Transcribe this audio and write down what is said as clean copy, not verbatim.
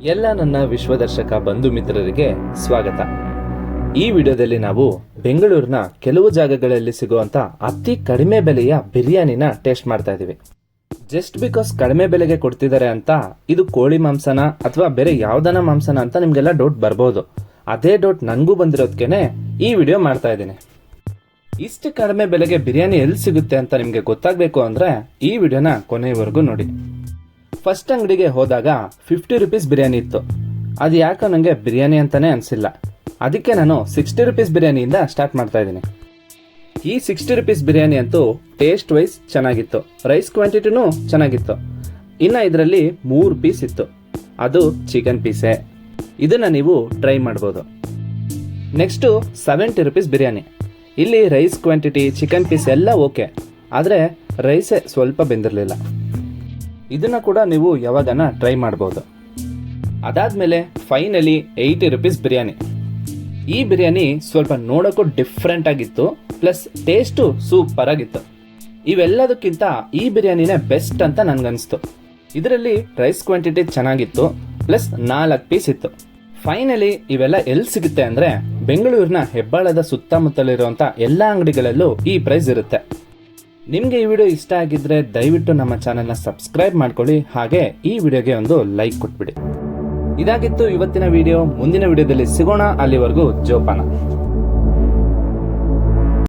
ಎಲ್ಲ ನನ್ನ ವಿಶ್ವದರ್ಶಕ ಬಂಧು ಮಿತ್ರರಿಗೆ ಸ್ವಾಗತ. ಈ ವಿಡಿಯೋದಲ್ಲಿ ನಾವು ಬೆಂಗಳೂರಿನ ಕೆಲವು ಜಾಗಗಳಲ್ಲಿ ಸಿಗುವಂತ ಅತಿ ಕಡಿಮೆ ಬೆಲೆಯ ಬಿರಿಯಾನಿನ ಟೇಸ್ಟ್ ಮಾಡ್ತಾ ಇದೀವಿ. ಜಸ್ಟ್ ಬಿಕಾಸ್ ಕಡಿಮೆ ಬೆಲೆಗೆ ಕೊಡ್ತಿದ್ದಾರೆ ಅಂತ ಇದು ಕೋಳಿ ಮಾಂಸನ ಅಥವಾ ಬೇರೆ ಯಾವ್ದನ ಮಾಂಸನ ಅಂತ ನಿಮ್ಗೆಲ್ಲ ಡೌಟ್ ಬರ್ಬೋದು. ಅದೇ ಡೌಟ್ ನನ್ಗೂ ಬಂದಿರೋದಕ್ಕೇನೆ ಈ ವಿಡಿಯೋ ಮಾಡ್ತಾ ಇದ್ದೀನಿ. ಇಷ್ಟು ಕಡಿಮೆ ಬೆಲೆಗೆ ಬಿರಿಯಾನಿ ಎಲ್ಲಿ ಸಿಗುತ್ತೆ ಅಂತ ನಿಮ್ಗೆ ಗೊತ್ತಾಗ್ಬೇಕು ಅಂದ್ರೆ ಈ ವಿಡಿಯೋನ ಕೊನೆಯವರೆಗೂ ನೋಡಿ. ಫಸ್ಟ್ ಅಂಗಡಿಗೆ ಹೋದಾಗ 50 ರುಪೀಸ್ ಬಿರಿಯಾನಿ ಇತ್ತು. ಅದು ಯಾಕೋ ನನಗೆ ಬಿರಿಯಾನಿ ಅಂತಾನೆ ಅನಿಸಿಲ್ಲ. ಅದಕ್ಕೆ ನಾನು 60 ರುಪೀಸ್ ಬಿರಿಯಾನಿಯಿಂದ ಸ್ಟಾರ್ಟ್ ಮಾಡ್ತಾ ಇದ್ದೀನಿ. ಈ 60 ರುಪೀಸ್ ಬಿರಿಯಾನಿ ಅಂತೂ ಟೇಸ್ಟ್ ವೈಸ್ ಚೆನ್ನಾಗಿತ್ತು, ರೈಸ್ ಕ್ವಾಂಟಿಟಿನೂ ಚೆನ್ನಾಗಿತ್ತು. ಇನ್ನು ಇದರಲ್ಲಿ 3 ಪೀಸ್ ಇತ್ತು, ಅದು ಚಿಕನ್ ಪೀಸೇ. ಇದನ್ನು ನೀವು ಟ್ರೈ ಮಾಡ್ಬೋದು. Next 70 rupees biryani. ಇಲ್ಲಿ ರೈಸ್ ಕ್ವಾಂಟಿಟಿ ಚಿಕನ್ ಪೀಸ್ ಎಲ್ಲ ಓಕೆ, ಆದರೆ ರೈಸೇ ಸ್ವಲ್ಪ ಬೆಂದಿರಲಿಲ್ಲ. ಇದನ್ನ ಕೂಡ ನೀವು ಯಾವಾಗನ ಟ್ರೈ ಮಾಡ್ಬೋದು. ಅದಾದ್ಮೇಲೆ ಫೈನಲಿ 80 ರುಪೀಸ್ ಬಿರಿಯಾನಿ. ಈ ಬಿರಿಯಾನಿ ಸ್ವಲ್ಪ ನೋಡೋಕ್ಕೂ ಡಿಫ್ರೆಂಟ್ ಆಗಿತ್ತು, ಪ್ಲಸ್ ಟೇಸ್ಟು ಸೂಪರ್ ಆಗಿತ್ತು. ಇವೆಲ್ಲದಕ್ಕಿಂತ ಈ ಬಿರಿಯಾನಿನೇ ಬೆಸ್ಟ್ ಅಂತ ನನ್ಗನ್ಸ್ತು. ಇದರಲ್ಲಿ ರೈಸ್ ಕ್ವಾಂಟಿಟಿ ಚೆನ್ನಾಗಿತ್ತು, ಪ್ಲಸ್ 4 ಪೀಸ್ ಇತ್ತು. ಫೈನಲಿ ಇವೆಲ್ಲ ಎಲ್ಲಿ ಸಿಗುತ್ತೆ ಅಂದ್ರೆ ಬೆಂಗಳೂರಿನ ಹೆಬ್ಬಾಳದ ಸುತ್ತಮುತ್ತಲಿರುವಂತ ಎಲ್ಲಾ ಅಂಗಡಿಗಳಲ್ಲೂ ಈ ಪ್ರೈಸ್ ಇರುತ್ತೆ. ನಿಮಗೆ ಈ ವಿಡಿಯೋ ಇಷ್ಟ ಆಗಿದ್ರೆ ದಯವಿಟ್ಟು ನಮ್ಮ ಚಾನೆಲ್ನ ಸಬ್ಸ್ಕ್ರೈಬ್ ಮಾಡ್ಕೊಳ್ಳಿ, ಹಾಗೆ ಈ ವಿಡಿಯೋಗೆ ಒಂದು ಲೈಕ್ ಕೊಟ್ಬಿಡಿ. ಇದಾಗಿತ್ತು ಇವತ್ತಿನ ವಿಡಿಯೋ. ಮುಂದಿನ ವಿಡಿಯೋದಲ್ಲಿ ಸಿಗೋಣ. ಅಲ್ಲಿವರೆಗೂ ಜೋಪಾನ.